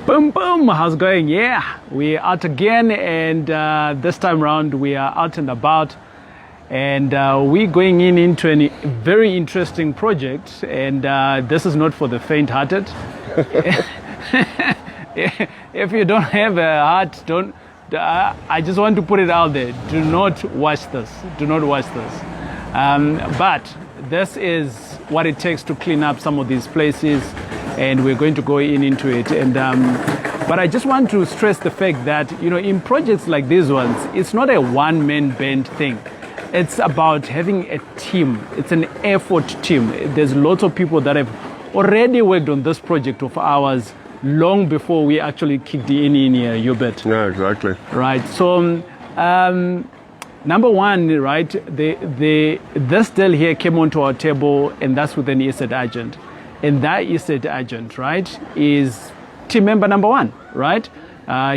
Boom, boom, how's it going? Yeah, we're out again, and this time around we are out and about, and we're going into a very interesting project, and this is not for the faint-hearted. If you don't have a heart, don't. I just want to put it out there. Do not watch this. Do not watch this. But this is what it takes to clean up some of these places, and we're going to go into it. And but I just want to stress the fact that, you know, in projects like these ones, it's not a one-man band thing. It's about having a team. It's an effort team. There's lots of people that have already worked on this project of ours long before we actually kicked in here, you bet. Yeah, exactly. Right. So, number one, right, this deal here came onto our table, and that's with an estate agent. And that estate agent, right, is team member number one, right?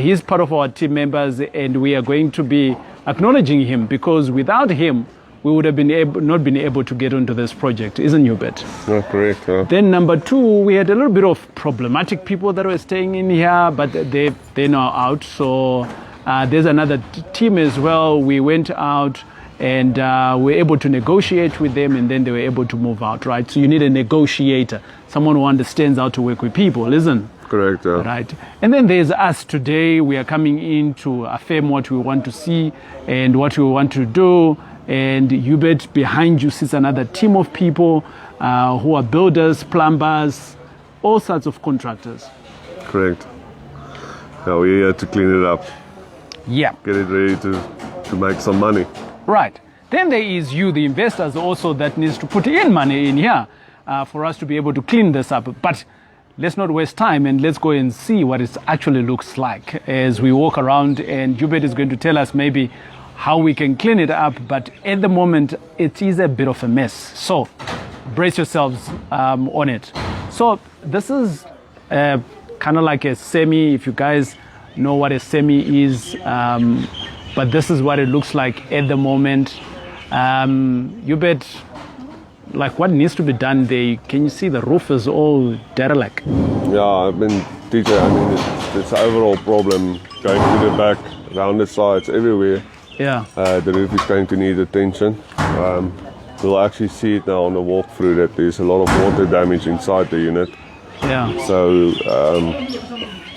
He's part of our team members, and we are going to be acknowledging him, because without him, we would have not been able to get onto this project, isn't you, Bet? No, correct. Yeah. Then number two, we had a little bit of problematic people that were staying in here, but they're now out. So there's another team as well. We went out and we're able to negotiate with them, and then they were able to move out, right? So you need a negotiator, someone who understands how to work with people, isn't? Correct, yeah. Right. And then there's us today. We are coming in to affirm what we want to see and what we want to do. And you bet behind you sits another team of people who are builders, plumbers, all sorts of contractors. Correct. Now we're here to clean it up. Yeah. Get it ready to make some money. Right. Then there is you, the investors, also that needs to put in money in here for us to be able to clean this up. But let's not waste time, and let's go and see what it actually looks like as we walk around. And Jubet is going to tell us maybe how we can clean it up, but at the moment it is a bit of a mess. So brace yourselves on it. So this is kind of like a semi, if you guys know what a semi is, but this is what it looks like at the moment. You bet, like, what needs to be done there? Can you see the roof is all derelict? Yeah, I've been teaching. I mean, it's an overall problem going to the back, around the sides, everywhere. Yeah. The roof is going to need attention. We'll actually see it now on the walkthrough that there's a lot of water damage inside the unit. Yeah. So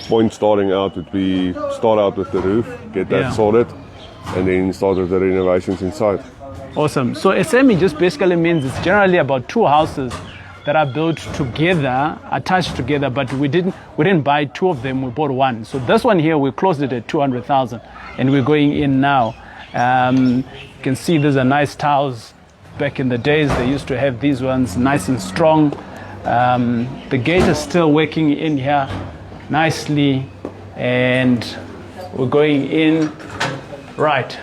point starting out would be start out with the roof, get that sorted, and then start with the renovations inside. Awesome. So a semi just basically means it's generally about two houses that are built together, attached together, but we didn't buy two of them, we bought one. So this one here, we closed it at 200,000, and we're going in now. You can see these are nice tiles. Back in the days, they used to have these ones nice and strong. The gate is still working in here nicely, and we're going in. Right.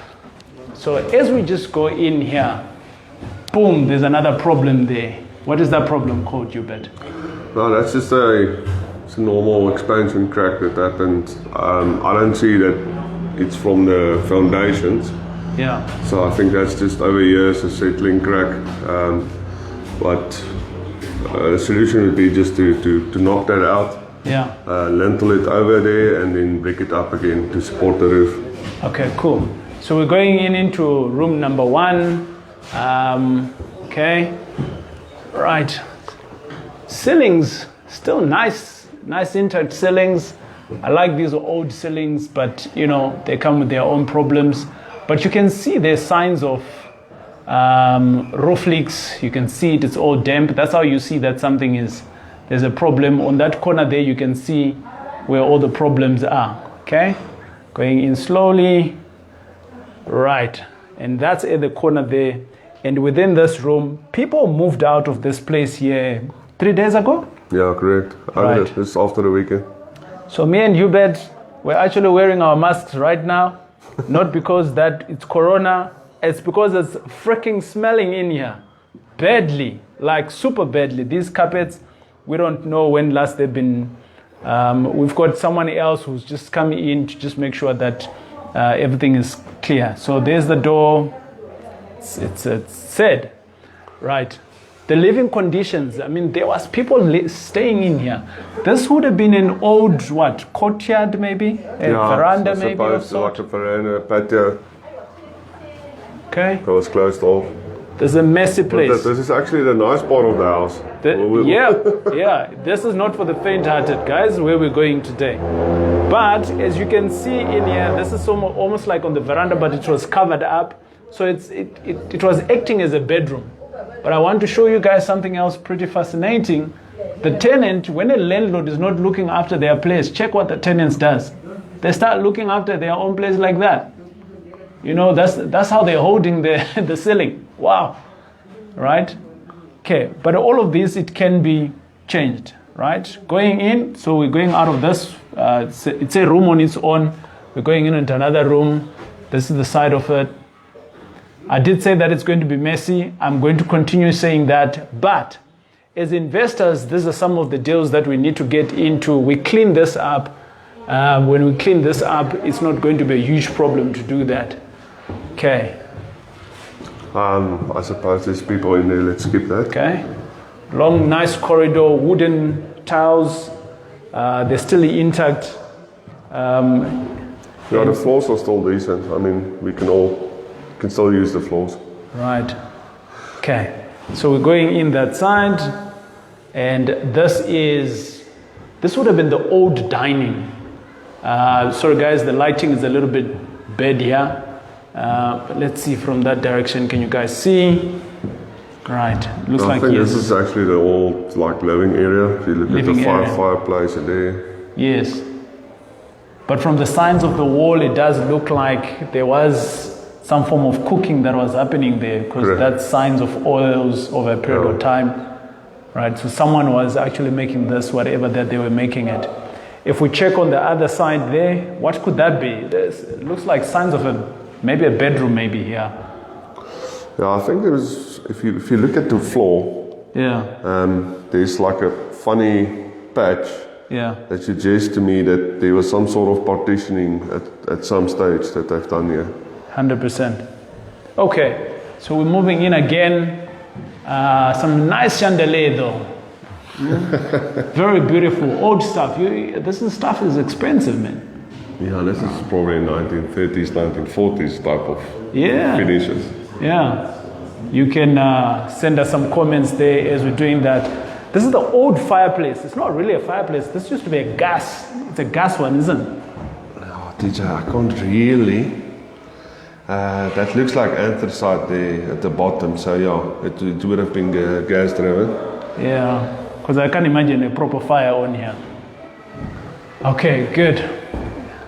So as we just go in here, boom, there's another problem there. What is that problem called, Jubet? No, that's just it's a normal expansion crack that happened. I don't see that it's from the foundations. Yeah. So I think that's just over years a settling crack. But the solution would be just to knock that out. Yeah. Lintel it over there and then brick it up again to support the roof. Okay, cool. So we're going into room number one. Okay. Right. Ceilings, still nice intact ceilings. I like these old ceilings, but you know, they come with their own problems. But you can see there's signs of roof leaks. You can see it's all damp. That's how you see that there's a problem. On that corner there, you can see where all the problems are. Okay, going in slowly. Right, and that's at the corner there. And within this room, people moved out of this place here 3 days ago? Yeah, correct. Right. It's after the weekend. So me and Hubert, we're actually wearing our masks right now. Not because that it's corona, it's because it's freaking smelling in here. Badly, like super badly. These carpets, we don't know when last they've been. We've got someone else who's just coming in to just make sure that everything is clear. So there's the door. It's said, right. the living conditions. I mean, there was people staying in here. This would have been an old, what, courtyard maybe? A veranda maybe or so? Like a veranda, patio. Okay. That was closed off. There's a messy place. This is actually the nice part of the house. Yeah. This is not for the faint-hearted, guys, where we're going today. But as you can see in here, this is almost like on the veranda, but it was covered up. So it was acting as a bedroom. But I want to show you guys something else pretty fascinating. The tenant, when a landlord is not looking after their place, check what the tenants does. They start looking after their own place like that. You know, that's how they're holding the ceiling. Wow. Right? Okay, but all of this, it can be changed, right? Going in, so we're going out of this. It's a room on its own. We're going into another room. This is the side of it. I did say that it's going to be messy. I'm going to continue saying that. But as investors, these are some of the deals that we need to get into. We clean this up. When we clean this up, it's not going to be a huge problem to do that. Okay. I suppose there's people in there. Let's skip that. Okay. Long, nice corridor, wooden tiles. They're still intact. The floors are still decent. I mean, we can still use the floors. Right. Okay. So we're going in that side, and this would have been the old dining. Sorry guys, the lighting is a little bit bad here. But let's see from that direction. Can you guys see? Right. Looks like I think this is actually the old living area. If you look at the fireplace in there. Yes. But from the signs of the wall, it does look like there was some form of cooking that was happening there, because that's signs of oils over a period of time. Right. So someone was actually making this, whatever that they were making it. If we check on the other side there, what could that be? It looks like signs of maybe a bedroom maybe here. Yeah, I think there was, if you look at the floor, there's like a funny patch that suggests to me that there was some sort of partitioning at some stage that they've done here. 100%. Okay, so we're moving in again. Some nice chandelier though. Very beautiful, old stuff. This stuff is expensive, man. Yeah, this is probably 1930s, 1940s type of finishes. Yeah. You can send us some comments there as we're doing that. This is the old fireplace. It's not really a fireplace. This used to be a gas. It's a gas one, isn't it? Oh, DJ, I can't really. That looks like anthracite there at the bottom. So yeah, it would have been gas driven. Yeah, because I can't imagine a proper fire on here. Okay, good.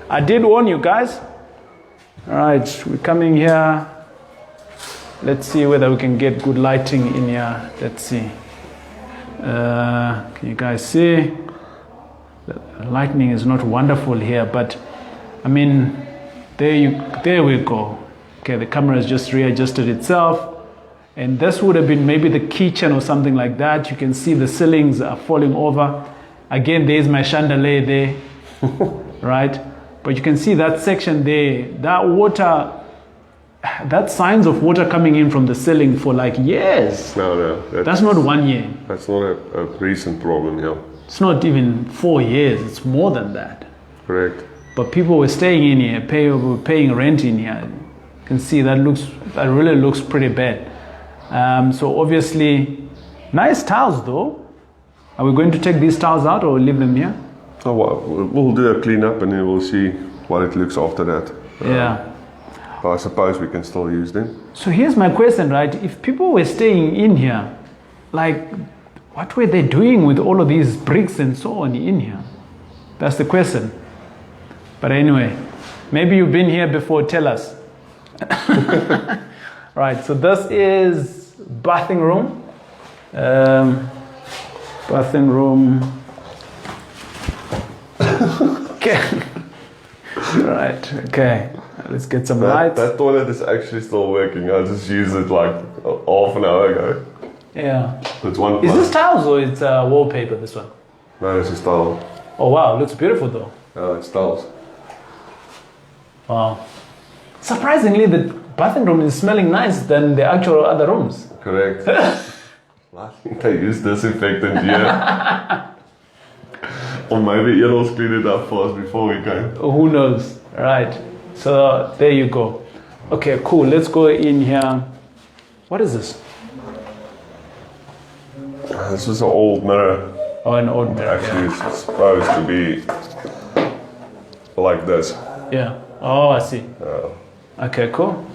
I did warn you guys. All right, we're coming here. Let's see whether we can get good lighting in here. Let's see. Can you guys see? The lighting is not wonderful here, but I mean, there we go. Okay, the camera has just readjusted itself. And this would have been maybe the kitchen or something like that. You can see the ceilings are falling over. Again, there's my chandelier there, right? But you can see that section there, that water, that signs of water coming in from the ceiling for like years. No, that's not 1 year. That's not a recent problem, yeah. It's not even 4 years, it's more than that. Correct. But people were staying in here, paying rent in here. You can see that really looks pretty bad. So obviously, nice tiles though. Are we going to take these tiles out or leave them here? Oh, well, we'll do a clean up and then we'll see what it looks after that. Yeah. But I suppose we can still use them. So here's my question, right? If people were staying in here, like, what were they doing with all of these bricks and so on in here? That's the question. But anyway, maybe you've been here before, tell us. Right, so this is bathing room. Bathing room. Okay. Right, okay. Let's get some lights. That toilet is actually still working. I just used it like half an hour ago. Yeah. It's one. Is this tiles or it's wallpaper, this one? No, this is tile. Oh wow, looks beautiful though. Oh, it's tiles. Wow. Surprisingly, the bathing room is smelling nicer than the actual other rooms. Correct. I think they use disinfectant here. Or maybe Eros clean it up for us before we go. Who knows? Right. So there you go. Okay, cool. Let's go in here. What is this? This is an old mirror. Oh, an old mirror. Actually, it's supposed to be like this. Yeah. Oh, I see. Okay, cool.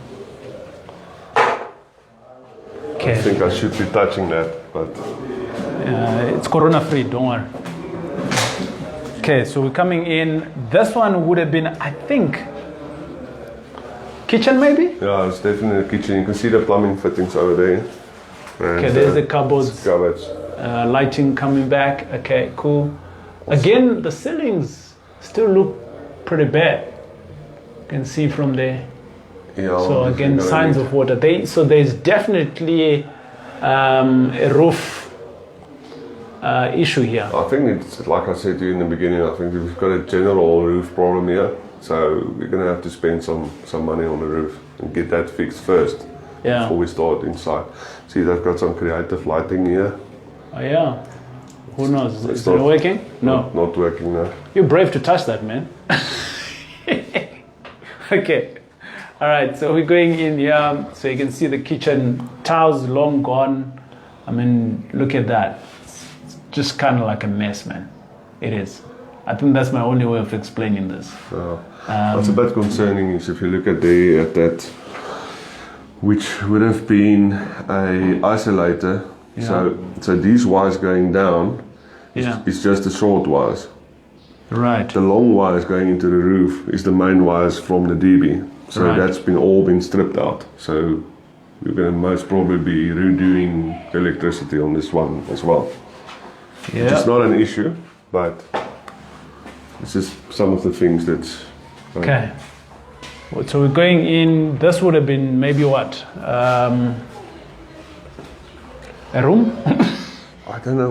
Okay. I think I should be touching that, but it's corona free, don't worry. Okay, so we're coming in. This one would have been, I think, kitchen maybe? yeah, it's definitely a kitchen. You can see the plumbing fittings over there. And, Okay, there's the cupboards. cupboards. Lighting coming back. Okay, cool. Again, the ceilings still look pretty bad. You can see from there. Yeah, So again, signs of water. So there's definitely a roof issue here. I think it's like I said to you in the beginning. I think we've got a general roof problem here, so we're gonna have to spend some money on the roof and get that fixed first. Yeah. Before we start inside. See, they've got some creative lighting here. Oh yeah. Who knows? It's Is it not- working? No. Not working now. You're brave to touch that, man. Okay. All right. So we're going in here, so you can see the kitchen tiles long gone. I mean, look at that. It's just kind of like a mess, man. It is. I think that's my only way of explaining this. What's a bit concerning is if you look at that, which would have been a isolator. Yeah. So these wires going down Yeah. is just the short wires. Right. The long wires going into the roof is the main wires from the DB. So Right. that's all been stripped out. So we're going to most probably be redoing electricity on this one as well. Yeah. It's not an issue, but it's just some of the things that. Okay. Well, so we're going in. This would have been maybe what? A room? I don't know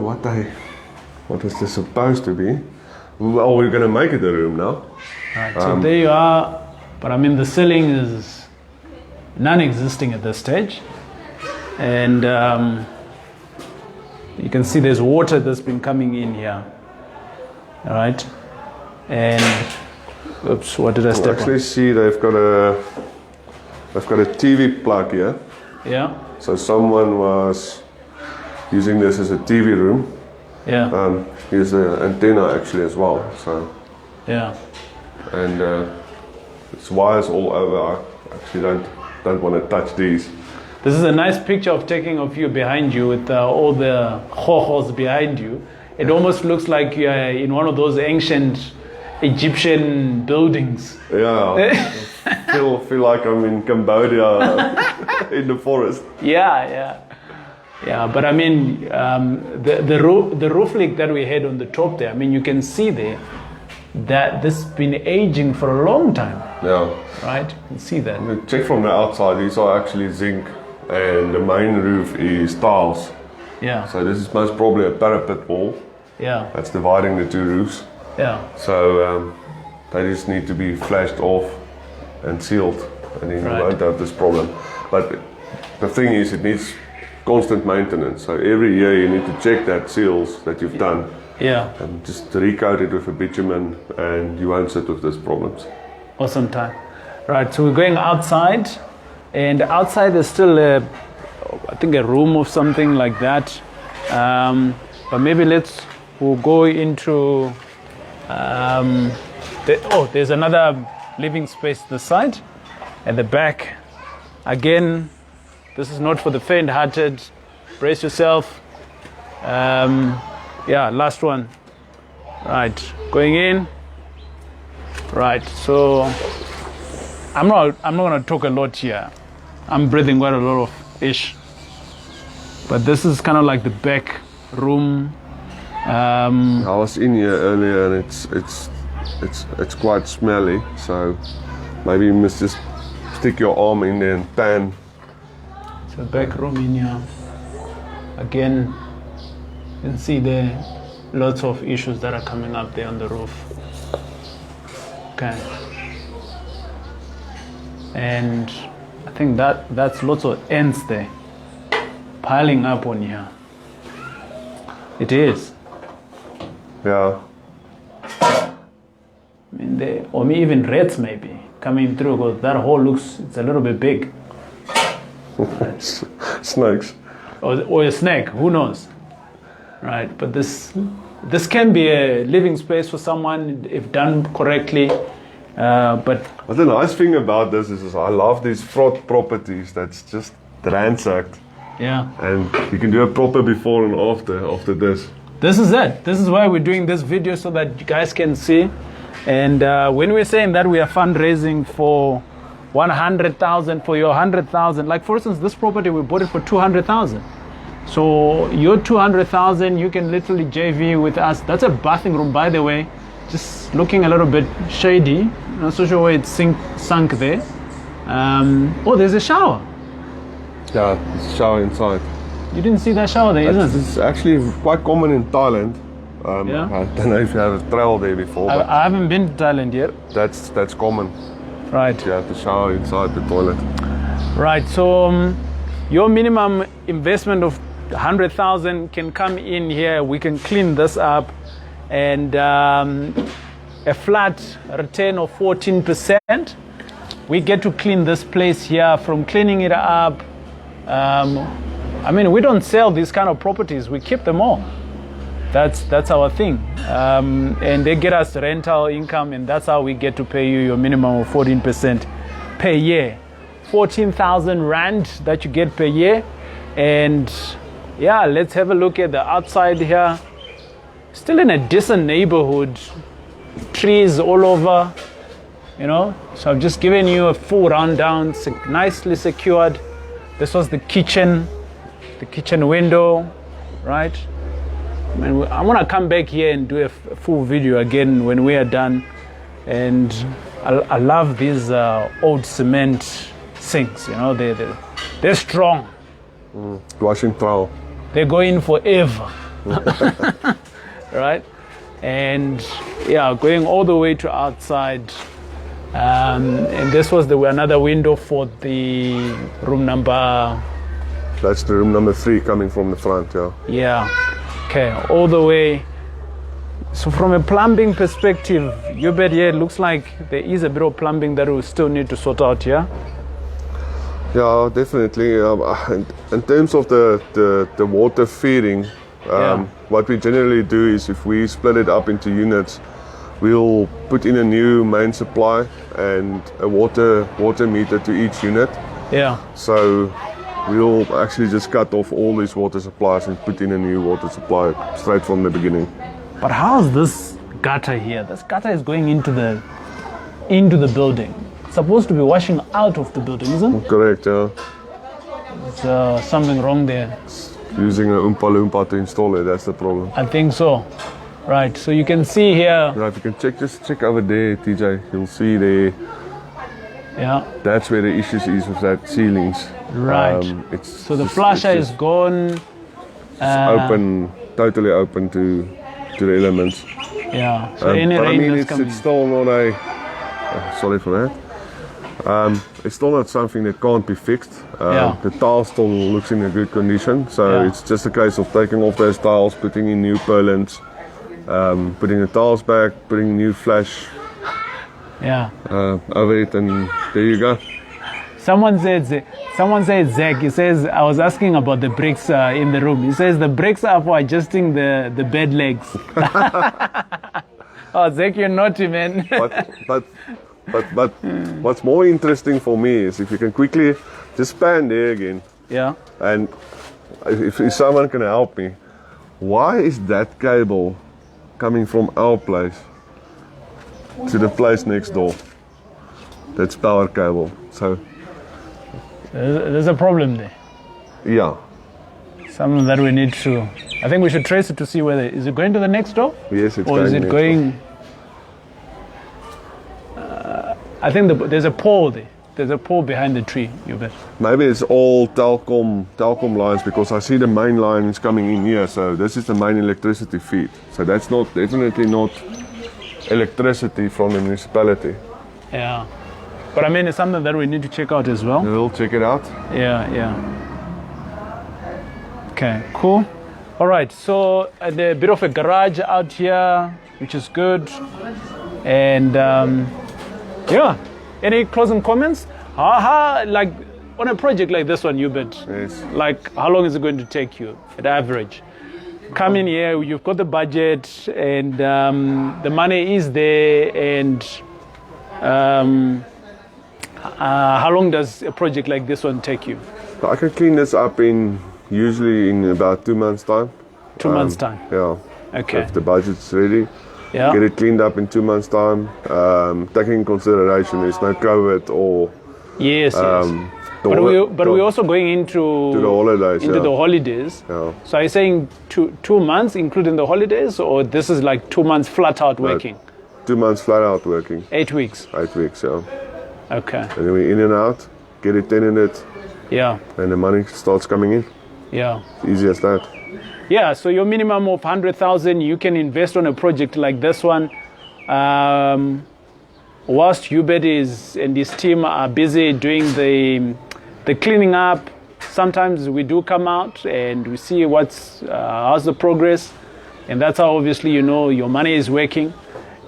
what is this supposed to be. Well, we're going to make it a room now. Right. So there you are. But I mean, the ceiling is non-existing at this stage, and you can see there's water that's been coming in here. All right. And oops, what did I step Actually, on? see they've got a TV plug here. Yeah. So someone was using this as a TV room. Yeah. Here's the antenna actually as well. So Yeah. and it's wires all over. I actually don't want to touch these. This is a nice picture of taking of you behind you with all the ho-hos behind you. It almost looks like you're in one of those ancient Egyptian buildings. Yeah, feel like I'm in Cambodia in the forest. Yeah. But I mean, the roof leak that we had on the top there. I mean, you can see there that this has been aging for a long time. Yeah. Right? You can see that. Check from the outside. These are actually zinc, and the main roof is tiles. Yeah. So this is most probably a parapet wall Yeah. that's dividing the two roofs. Yeah. So they just need to be flashed off and sealed, and then Right. you won't have this problem. But the thing is, it needs constant maintenance. So every year you need to check that seals that you've done Yeah. and just recoat it with a bitumen, and you won't sit with these problems. Awesome time. Right. So we're going outside, and outside there's still I think a room or something like that. But maybe we'll go into. There's another living space this side, at the back. Again, this is not for the faint-hearted. Brace yourself. Last one. Right, going in. Right, so I'm not going to talk a lot here. I'm breathing quite a lot of ish. But this is kind of like the back room. I was in here earlier, and it's quite smelly. So maybe you must just stick your arm in there and pan. It's a back room in here. Again, you can see there lots of issues that are coming up there on the roof. Okay. And I think that's lots of ants there piling up on here. It is. Yeah. I mean, or even rats maybe coming through, because that hole it's a little bit big. Snakes. Or a snake, who knows? Right, but this can be a living space for someone if done correctly. But the nice thing about this is I love these fraud properties that's just ransacked. Yeah. And you can do a proper before and after this. This is it. This is why we're doing this video, so that you guys can see. And when we're saying that we are fundraising for 100,000 for your 100,000, like for instance, this property we bought it for 200,000. So your 200,000, you can literally JV with us. That's a bathing room, by the way, just looking a little bit shady. Not so sure where it's sunk there. Oh, there's a shower. Yeah, there's a shower inside. You didn't see that shower there, isn't it? It's actually quite common in Thailand. Yeah? I don't know if you have traveled there before, but I haven't been to Thailand yet. That's common. Right. You have the shower inside the toilet. Right. So your minimum investment of 100,000 can come in here. We can clean this up, and a flat return of 14%. We get to clean this place here. From cleaning it up, I mean, we don't sell these kind of properties. We keep them all. That's our thing. And they get us rental income, and that's how we get to pay you your minimum of 14% per year. 14,000 rand that you get per year. And yeah, let's have a look at the outside here. Still in a decent neighborhood. Trees all over, you know. So I've just given you a full rundown, nicely secured. This was the kitchen window, right? I mean, I want to come back here and do a full video again when we are done. And I love these old cement sinks, you know, they're strong. Washing towel. They go in forever. Right? And yeah, going all the way to outside. And this was another window for the room number. That's the room number 3 coming from the front, yeah. Yeah. Okay, all the way. So from a plumbing perspective, your bed here, it looks like there is a bit of plumbing that we still need to sort out, yeah? Yeah, definitely. In terms of the water feeding, what we generally do is, if we split it up into units, we'll put in a new main supply and a water meter to each unit. Yeah. So we'll actually just cut off all these water supplies and put in a new water supply straight from the beginning. But how's this gutter here? This gutter is going into the building. It's supposed to be washing out of the building, isn't it? Correct, yeah. There's something wrong there. Using an Oompa Loompa to install it, that's the problem. I think so. Right, so you can see here. Right, if you can just check over there, TJ, you'll see there. Yeah. That's where the issues is with that ceilings. Right. So the flusher is gone. It's open, totally open to the elements. Yeah. So any rain that's coming. It's still not sorry for that. It's still not something that can't be fixed. The tile still looks in a good condition, so it's just a case of taking off those tiles, putting in new purlins, putting the tiles back, putting new flash over it, and there you go. Someone said, Zach, he says, I was asking about the bricks in the room. He says the bricks are for adjusting the bed legs. Oh, Zach, you're naughty, man. But what's more interesting for me is if you can quickly just pan there again. Yeah. And if someone can help me, why is that cable coming from our place to the place next door? That's power cable. So there's a problem there. Yeah. Something that we need to. I think we should trace it to see whether is it going to the next door. Yes, it's or going. Is it going? I think there's a pole there. There's a pole behind the tree. You bet. Maybe it's all telecom lines, because I see the main line is coming in here. So this is the main electricity feed. So that's definitely not electricity from the municipality. Yeah. But I mean, it's something that we need to check out as well. We'll check it out. Yeah. Okay, cool. All right, so a bit of a garage out here, which is good. And yeah, any closing comments? Like on a project like this one, Hubert, yes. Like how long is it going to take you at average? Come in here, you've got the budget and the money is there, and how long does a project like this one take you? I can clean this up usually in about 2 months' time. 2 months' time? Yeah. Okay. If the budget's ready, yeah. Get it cleaned up in 2 months' time. Taking in consideration there's no COVID or... Yes, yes. But we're also going into the holidays. Into the holidays. Yeah. So are you saying 2 months, including the holidays, or this is like 2 months flat out working? 2 months flat out working. 8 weeks. 8 weeks, yeah. Okay. And then we're in and out, get it tenanted. Yeah. And the money starts coming in. Yeah. Easy as that. Yeah. So your minimum of 100,000, you can invest on a project like this one. Whilst Hubert and his team are busy doing the cleaning up, sometimes we do come out and we see how's the progress, and that's how obviously you know your money is working,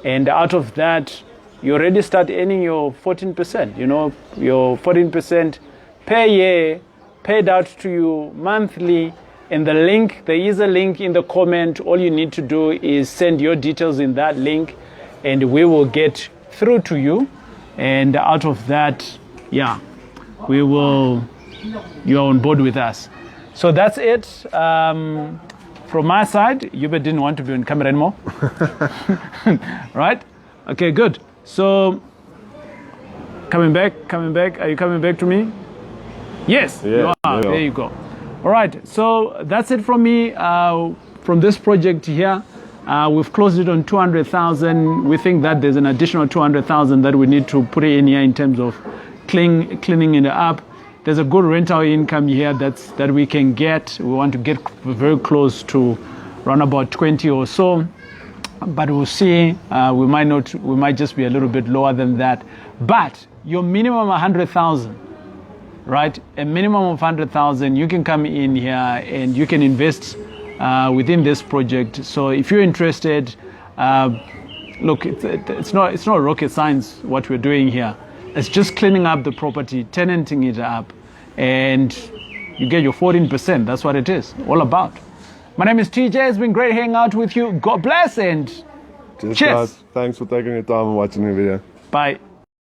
and out of that you already start earning your 14%. You know, your 14% per year paid out to you monthly. And there is a link in the comment. All you need to do is send your details in that link, and we will get through to you, and out of that, yeah, you're on board with us. So that's it from my side. Hubert didn't want to be on camera anymore. Right? Okay, good. So coming back, are you coming back to me? Yes, yeah, you are. There you go. All right, so that's it from me from this project here. We've closed it on 200,000. We think that there's an additional 200,000 that we need to put in here in terms of cleaning it up. There's a good rental income here that we can get. We want to get very close to around about 20 or so, but we'll see. We might just be a little bit lower than that. But your minimum 100,000, right? A minimum of 100,000. You can come in here and you can invest within this project. So if you're interested, look, it's not rocket science what we're doing here. It's just cleaning up the property, tenanting it up, and you get your 14%. That's what it is all about. My name is TJ. It's been great hanging out with you. God bless and cheers. Thanks for taking the time and watching the video. Bye.